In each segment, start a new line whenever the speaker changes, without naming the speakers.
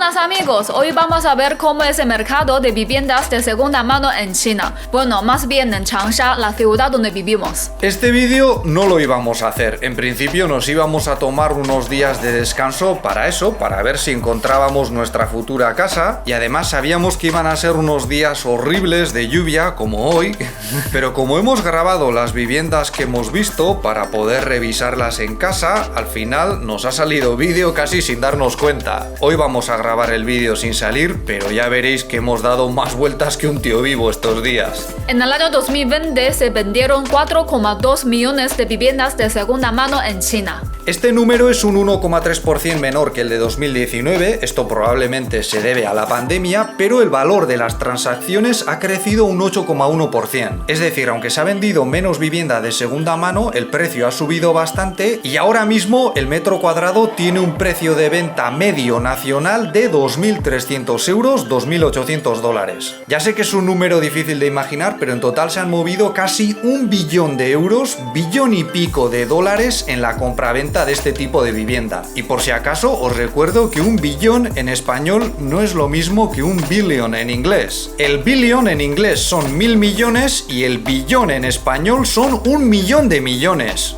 buenas amigos, hoy vamos a ver cómo es el mercado de viviendas de segunda mano en China. Bueno, más bien en Changsha, la ciudad donde vivimos.
Este vídeo no lo íbamos a hacer. En principio nos íbamos a tomar unos días de descanso para eso, para ver si encontrábamos nuestra futura casa. Y además sabíamos que iban a ser unos días horribles de lluvia, como hoy. Pero como hemos grabado las viviendas que hemos visto para poder revisarlas en casa, al final nos ha salido vídeo casi sin darnos cuenta. Hoy vamos a grabar el vídeo sin salir, pero ya veréis que hemos dado más vueltas que un tío vivo estos días.
En el año 2020 se vendieron 4,2 millones de viviendas de segunda mano en China.
Este número es un 1,3% menor que el de 2019, esto probablemente se debe a la pandemia, pero el valor de las transacciones ha crecido un 8,1%. Es decir, aunque se ha vendido menos vivienda de segunda mano, el precio ha subido bastante y ahora mismo el metro cuadrado tiene un precio de venta medio nacional de 2.300 euros, 2.800 dólares. Ya sé que es un número difícil de imaginar, pero en total se han movido casi 1 billón de euros, billón y pico de dólares en la compraventa de este tipo de vivienda. Y por si acaso os recuerdo que 1 billón en español no es lo mismo que 1 billion en inglés. El billion en inglés son 1.000 millones y el billón en español son 1 millón de millones.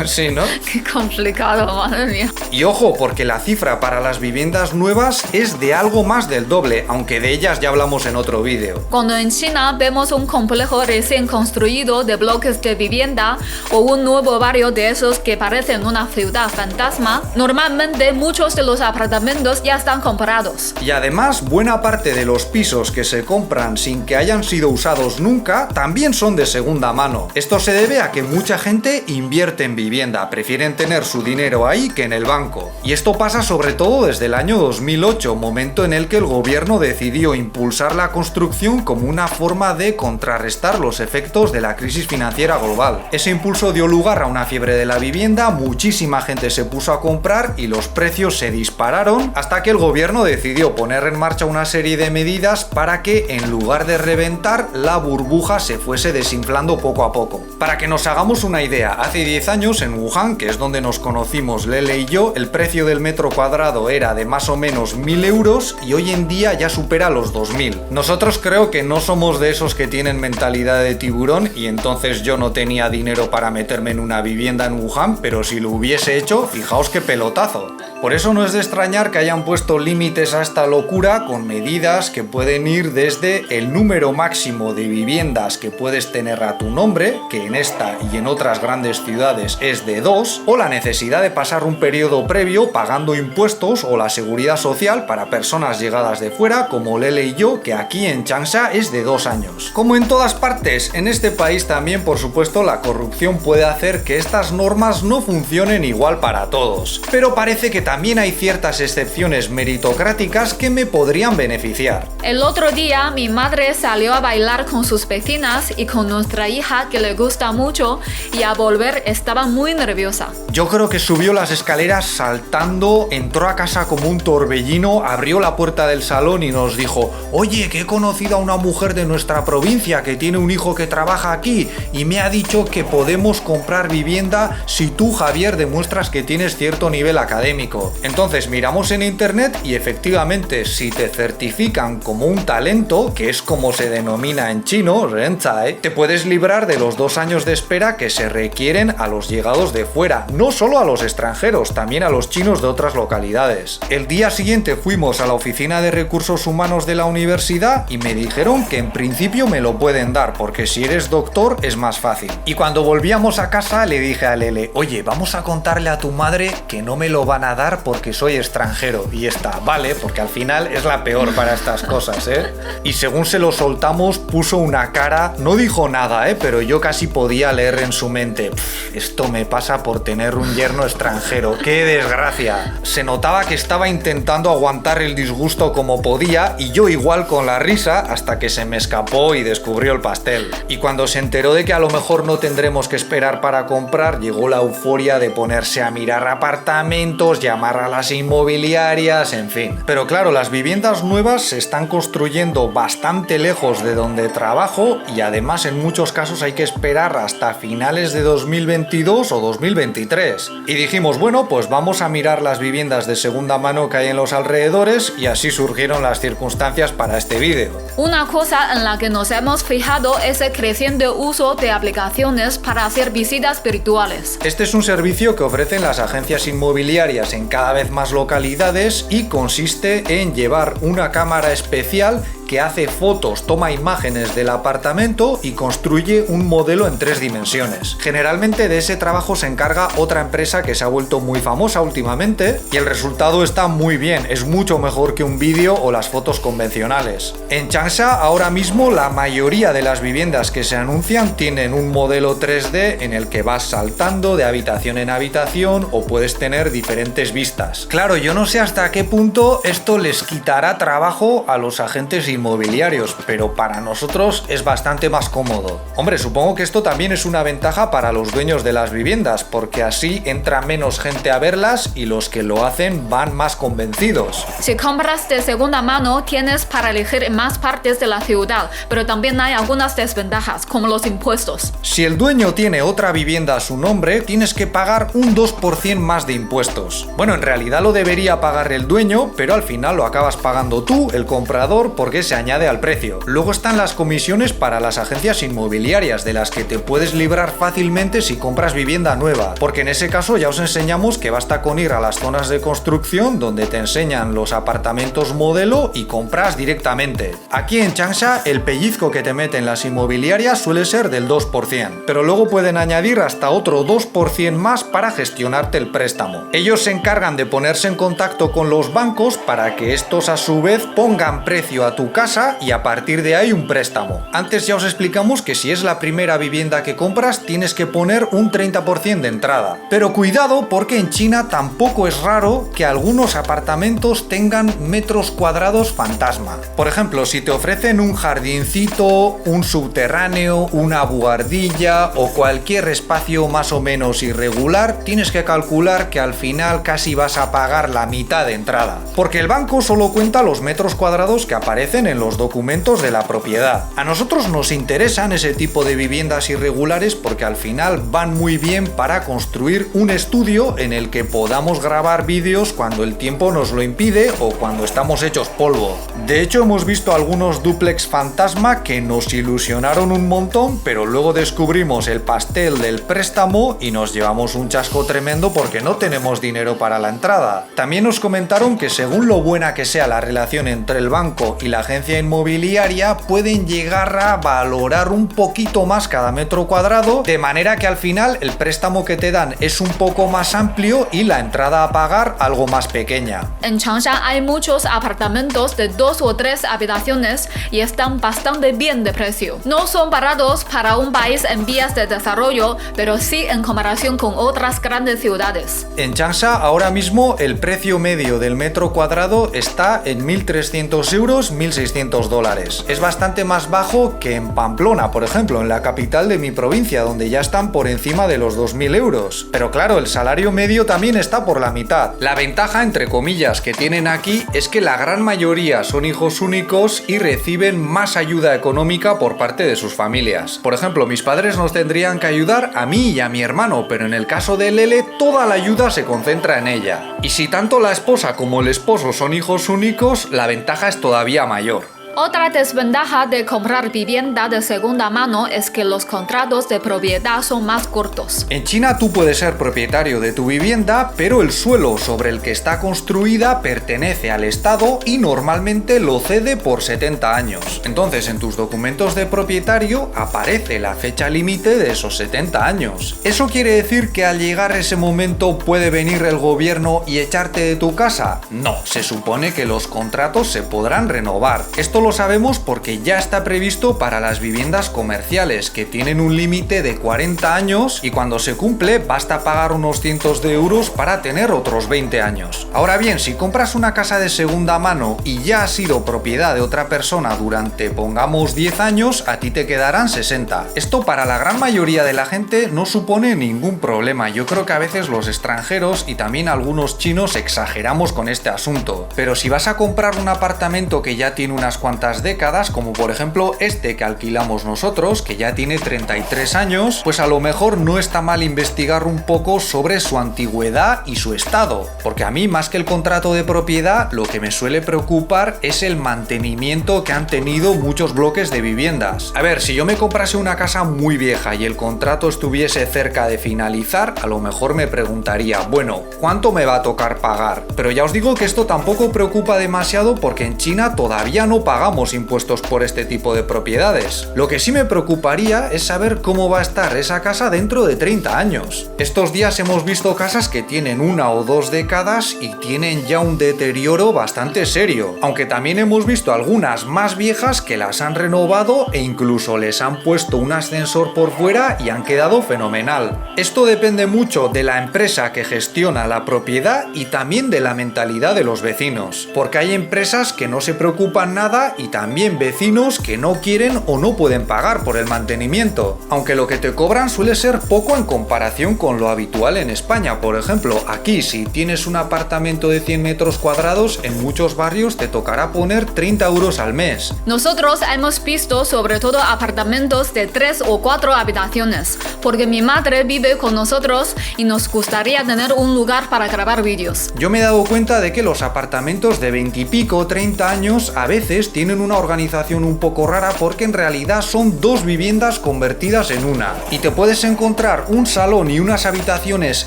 Sí, ¿no?
Qué complicado, madre mía.
Y ojo, porque la cifra para las viviendas nuevas es de algo más del doble, aunque de ellas ya hablamos en otro vídeo.
Cuando en China vemos un complejo recién construido de bloques de vivienda o un nuevo barrio de esos que parecen una ciudad fantasma, normalmente muchos de los apartamentos ya están comprados.
Y además, buena parte de los pisos que se compran sin que hayan sido usados nunca también son de segunda mano. Esto se debe a que mucha gente invierte en vivienda, prefieren tener su dinero ahí que en el banco. Y esto pasa sobre todo desde el año 2008, momento en el que el gobierno decidió impulsar la construcción como una forma de contrarrestar los efectos de la crisis financiera global. Ese impulso dio lugar a una fiebre de la vivienda, muchísima gente se puso a comprar y los precios se dispararon hasta que el gobierno decidió poner en marcha una serie de medidas para que en lugar de reventar, la burbuja se fuese desinflando poco a poco. Para que nos hagamos una idea, hace 10 años en Wuhan, que es donde nos conocimos Lele y yo, el precio del metro cuadrado era de más o menos 1.000 euros y hoy en día ya supera los 2.000. Nosotros creo que no somos de esos que tienen mentalidad de tiburón y entonces yo no tenía dinero para meterme en una vivienda en Wuhan, pero si lo hubiese hecho, fijaos qué pelotazo. Por eso no es de extrañar que hayan puesto límites a esta locura con medidas que pueden ir desde el número máximo de viviendas que puedes tener a tu nombre, que en esta y en otras grandes ciudades es de 2, o la necesidad de pasar un periodo previo pagando impuestos o la seguridad social para personas llegadas de fuera como Lele y yo, que aquí en Changsha es de 2 años. Como en todas partes, en este país también, por supuesto, la corrupción puede hacer que estas normas no funcionen igual para todos. Pero parece que también hay ciertas excepciones meritocráticas que me podrían beneficiar.
El otro día mi madre salió a bailar con sus vecinas y con nuestra hija que le gusta mucho y a volver estaba muy nerviosa.
Yo creo que subió las escaleras saltando, entró a casa como un torbellino, abrió la puerta del salón y nos dijo: oye, que he conocido a una mujer de nuestra provincia que tiene un hijo que trabaja aquí y me ha dicho que podemos comprar vivienda si tú, Javier, demuestras que tienes cierto nivel académico. Entonces miramos en internet y efectivamente si te certifican como un talento, que es como se denomina en chino, Renzai, te puedes librar de los 2 años de espera que se requieren a los llegados de fuera, no solo a los extranjeros, también a los chinos de otras localidades. El día siguiente fuimos a la oficina de recursos humanos de la universidad y me dijeron que en principio me lo pueden dar porque si eres doctor es más fácil. Y cuando volvíamos a casa le dije a Lele: oye, vamos a contarle a tu madre que no me lo van a dar porque soy extranjero. Y está, vale, porque al final es la peor para estas cosas, ¿eh? Y según se lo soltamos puso una cara, no dijo nada, pero yo casi podía leer en su mente: esto me pasa por tener un yerno extranjero, ¡qué desgracia! Se notaba que estaba intentando aguantar el disgusto como podía y yo igual con la risa hasta que se me escapó y descubrió el pastel. Y cuando se enteró de que a lo mejor no tendremos que esperar para comprar, llegó la euforia de ponerse a mirar apartamentos, llamar a las inmobiliarias, en fin. Pero claro, las viviendas nuevas se están construyendo bastante lejos de donde trabajo y además en muchos casos hay que esperar hasta finales de 2022 2022 o 2023. Y dijimos, bueno, pues vamos a mirar las viviendas de segunda mano que hay en los alrededores y así surgieron las circunstancias para este vídeo.
Una cosa en la que nos hemos fijado es el creciente uso de aplicaciones para hacer visitas virtuales.
Este es un servicio que ofrecen las agencias inmobiliarias en cada vez más localidades y consiste en llevar una cámara especial que hace fotos, toma imágenes del apartamento y construye un modelo en 3 dimensiones. Generalmente de ese trabajo se encarga otra empresa que se ha vuelto muy famosa últimamente y el resultado está muy bien, es mucho mejor que un vídeo o las fotos convencionales. En Changsha ahora mismo la mayoría de las viviendas que se anuncian tienen un modelo 3D en el que vas saltando de habitación en habitación o puedes tener diferentes vistas. Claro, yo no sé hasta qué punto esto les quitará trabajo a los agentes inmobiliarios, pero para nosotros es bastante más cómodo. Hombre, supongo que esto también es una ventaja para los dueños de las viviendas, porque así entra menos gente a verlas y los que lo hacen van más convencidos.
Si compras de segunda mano, tienes para elegir en más partes de la ciudad, pero también hay algunas desventajas, como los impuestos.
Si el dueño tiene otra vivienda a su nombre, tienes que pagar un 2% más de impuestos. Bueno, en realidad lo debería pagar el dueño, pero al final lo acabas pagando tú, el comprador, porque se añade al precio. Luego están las comisiones para las agencias inmobiliarias, de las que te puedes librar fácilmente si compras vivienda nueva, porque en ese caso ya os enseñamos que basta con ir a las zonas de construcción donde te enseñan los apartamentos modelo y compras directamente. Aquí en Changsha el pellizco que te meten las inmobiliarias suele ser del 2%, pero luego pueden añadir hasta otro 2% más para gestionarte el préstamo. Ellos se encargan de ponerse en contacto con los bancos para que estos a su vez pongan precio a tu casa y a partir de ahí un préstamo. Antes ya os explicamos que si es la primera vivienda que compras tienes que poner un 30% de entrada. Pero cuidado, porque en China tampoco es raro que algunos apartamentos tengan metros cuadrados fantasma. Por ejemplo, si te ofrecen un jardincito, un subterráneo, una buhardilla o cualquier espacio más o menos irregular, tienes que calcular que al final casi vas a pagar la mitad de entrada. Porque el banco solo cuenta los metros cuadrados que aparecen en los documentos de la propiedad. A nosotros nos interesan ese tipo de viviendas irregulares porque al final van muy bien para construir un estudio en el que podamos grabar vídeos cuando el tiempo nos lo impide o cuando estamos hechos polvo. De hecho, hemos visto algunos dúplex fantasma que nos ilusionaron un montón, pero luego descubrimos el pastel del préstamo y nos llevamos un chasco tremendo porque no tenemos dinero para la entrada. También nos comentaron que según lo buena que sea la relación entre el banco y la agencia inmobiliaria, pueden llegar a valorar un poquito más cada metro cuadrado, de manera que al final el préstamo que te dan es un poco más amplio y la entrada a pagar algo más pequeña.
En Changsha hay muchos apartamentos de 2 o 3 habitaciones y están bastante bien de precio. No son baratos para un país en vías de desarrollo, pero sí en comparación con otras grandes ciudades.
En Changsha ahora mismo el precio medio del metro cuadrado está en 1.300 euros, 1.600 dólares. Es bastante más bajo que en Pamplona, por ejemplo, en la capital de mi provincia, donde ya están por encima de los 2.000 euros. Pero claro, el salario medio también está por la mitad. La ventaja, entre comillas, que tienen aquí es que la gran mayoría son hijos únicos y reciben más ayuda económica por parte de sus familias. Por ejemplo, mis padres nos tendrían que ayudar a mí y a mi hermano, pero en el caso de Lele, toda la ayuda se concentra en ella. Y si tanto la esposa como el esposo son hijos únicos, la ventaja es todavía mayor.
Otra desventaja de comprar vivienda de segunda mano es que los contratos de propiedad son más cortos.
En China tú puedes ser propietario de tu vivienda, pero el suelo sobre el que está construida pertenece al Estado y normalmente lo cede por 70 años. Entonces, en tus documentos de propietario aparece la fecha límite de esos 70 años. ¿Eso quiere decir que al llegar ese momento puede venir el gobierno y echarte de tu casa? No, se supone que los contratos se podrán renovar. Esto lo sabemos porque ya está previsto para las viviendas comerciales, que tienen un límite de 40 años y cuando se cumple basta pagar unos cientos de euros para tener otros 20 años. Ahora bien, si compras una casa de segunda mano y ya ha sido propiedad de otra persona durante, pongamos, 10 años, a ti te quedarán 60. Esto para la gran mayoría de la gente no supone ningún problema. Yo creo que a veces los extranjeros y también algunos chinos exageramos con este asunto. Pero si vas a comprar un apartamento que ya tiene unas cuantas cuantas décadas, como por ejemplo este que alquilamos nosotros, que ya tiene 33 años, pues a lo mejor no está mal investigar un poco sobre su antigüedad y su estado, porque a mí más que el contrato de propiedad lo que me suele preocupar es el mantenimiento que han tenido muchos bloques de viviendas. A ver, si yo me comprase una casa muy vieja y el contrato estuviese cerca de finalizar, a lo mejor me preguntaría, bueno, ¿cuánto me va a tocar pagar? Pero ya os digo que esto tampoco preocupa demasiado porque en China todavía no pagamos impuestos por este tipo de propiedades. Lo que sí me preocuparía es saber cómo va a estar esa casa dentro de 30 años. Estos días hemos visto casas que tienen 1 o 2 décadas y tienen ya un deterioro bastante serio, aunque también hemos visto algunas más viejas que las han renovado e incluso les han puesto un ascensor por fuera y han quedado fenomenal. Esto depende mucho de la empresa que gestiona la propiedad y también de la mentalidad de los vecinos, porque hay empresas que no se preocupan nada y también vecinos que no quieren o no pueden pagar por el mantenimiento, aunque lo que te cobran suele ser poco en comparación con lo habitual en España. Por ejemplo, aquí si tienes un apartamento de 100 metros cuadrados, en muchos barrios te tocará poner 30 euros al mes.
Nosotros hemos visto sobre todo apartamentos de 3 o 4 habitaciones, porque mi madre vive con nosotros y nos gustaría tener un lugar para grabar vídeos.
Yo me he dado cuenta de que los apartamentos de 20 y pico, 30 años a veces tienen una organización un poco rara porque en realidad son 2 viviendas convertidas en una. Y te puedes encontrar un salón y unas habitaciones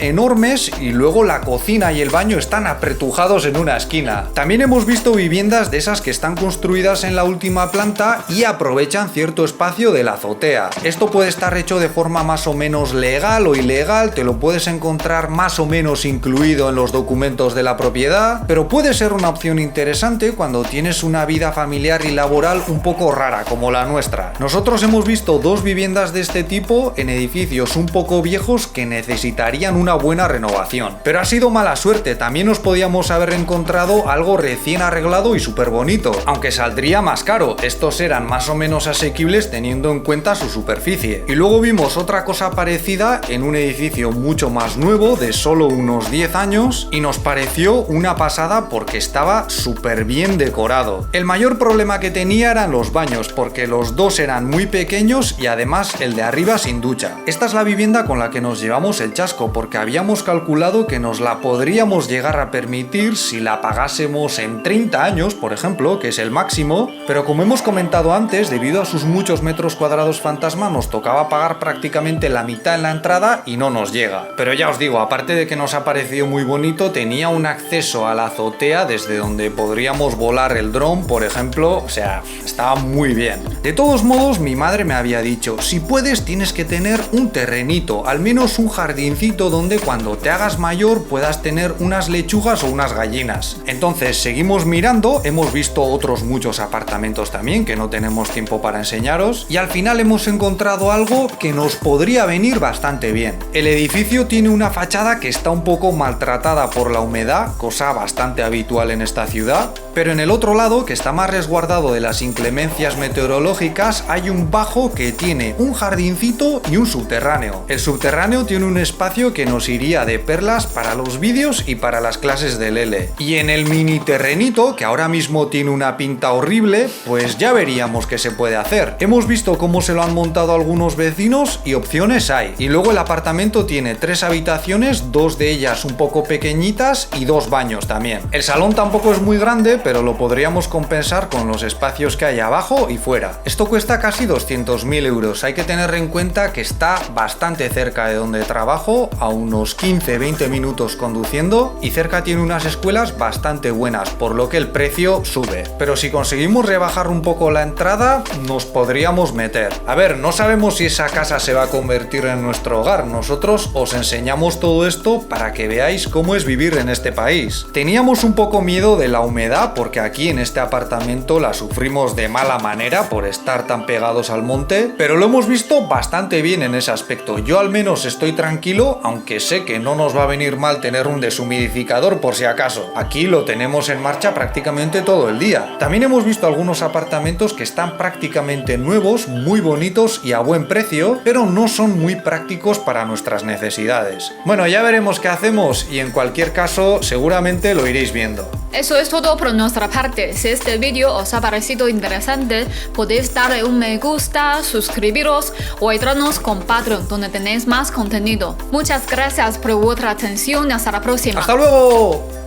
enormes y luego la cocina y el baño están apretujados en una esquina. También hemos visto viviendas de esas que están construidas en la última planta y aprovechan cierto espacio de la azotea. Esto puede estar hecho de forma más o menos legal o ilegal, te lo puedes encontrar más o menos incluido en los documentos de la propiedad, pero puede ser una opción interesante cuando tienes una vida familiar y laboral un poco rara como la nuestra. Nosotros hemos visto 2 viviendas de este tipo en edificios un poco viejos que necesitarían una buena renovación, pero ha sido mala suerte. También nos podíamos haber encontrado algo recién arreglado y súper bonito, aunque saldría más caro. Estos eran más o menos asequibles teniendo en cuenta su superficie. Y luego vimos otra cosa parecida en un edificio mucho más nuevo de solo unos 10 años y nos pareció una pasada porque estaba súper bien decorado. El mayor problema que tenía eran los baños, porque los 2 eran muy pequeños y además el de arriba sin ducha. Esta es la vivienda con la que nos llevamos el chasco, porque habíamos calculado que nos la podríamos llegar a permitir si la pagásemos en 30 años, por ejemplo, que es el máximo, pero como hemos comentado antes, debido a sus muchos metros cuadrados fantasma, nos tocaba pagar prácticamente la mitad en la entrada y no nos llega. Pero ya os digo, aparte de que nos ha parecido muy bonito, tenía un acceso a la azotea desde donde podríamos volar el dron, por ejemplo, o sea, estaba muy bien. De todos modos, mi madre me había dicho, si puedes tienes que tener un terrenito, al menos un jardincito donde cuando te hagas mayor puedas tener unas lechugas o unas gallinas. Entonces seguimos mirando, hemos visto otros muchos apartamentos también que no tenemos tiempo para enseñaros y al final hemos encontrado algo que nos podría venir bastante bien. El edificio tiene una fachada que está un poco maltratada por la humedad, cosa bastante habitual en esta ciudad, pero en el otro lado, que está más resguardado de las inclemencias meteorológicas, hay un bajo que tiene un jardincito y un subterráneo. El subterráneo tiene un espacio que nos iría de perlas para los vídeos y para las clases de Lele. Y en el mini terrenito, que ahora mismo tiene una pinta horrible, pues ya veríamos qué se puede hacer. Hemos visto cómo se lo han montado algunos vecinos y opciones hay. Y luego el apartamento tiene 3 habitaciones, 2 de ellas un poco pequeñitas y 2 baños también. El salón tampoco es muy grande, pero lo podríamos compensar con los espacios que hay abajo y fuera. Esto cuesta casi 200.000 euros. Hay que tener en cuenta que está bastante cerca de donde trabajo, a unos 15-20 minutos conduciendo, y cerca tiene unas escuelas bastante buenas, por lo que el precio sube. Pero si conseguimos rebajar un poco la entrada, nos podríamos meter. A ver, no sabemos si esa casa se va a convertir en nuestro hogar. Nosotros os enseñamos todo esto para que veáis cómo es vivir en este país. Teníamos un poco miedo de la humedad porque aquí en este apartamento la sufrimos de mala manera por estar tan pegados al monte, pero lo hemos visto bastante bien en ese aspecto. Yo al menos estoy tranquilo, aunque sé que no nos va a venir mal tener un deshumidificador por si acaso. Aquí lo tenemos en marcha prácticamente todo el día. También hemos visto algunos apartamentos que están prácticamente nuevos, muy bonitos y a buen precio, pero no son muy prácticos para nuestras necesidades. Bueno, ya veremos qué hacemos y en cualquier caso seguramente lo iréis viendo.
Eso es todo por nuestra parte. Si este vídeo os ha parecido interesante, podéis darle un me gusta, suscribiros o ayudarnos con Patreon, donde tenéis más contenido. Muchas gracias por vuestra atención y hasta la próxima.
¡Hasta luego!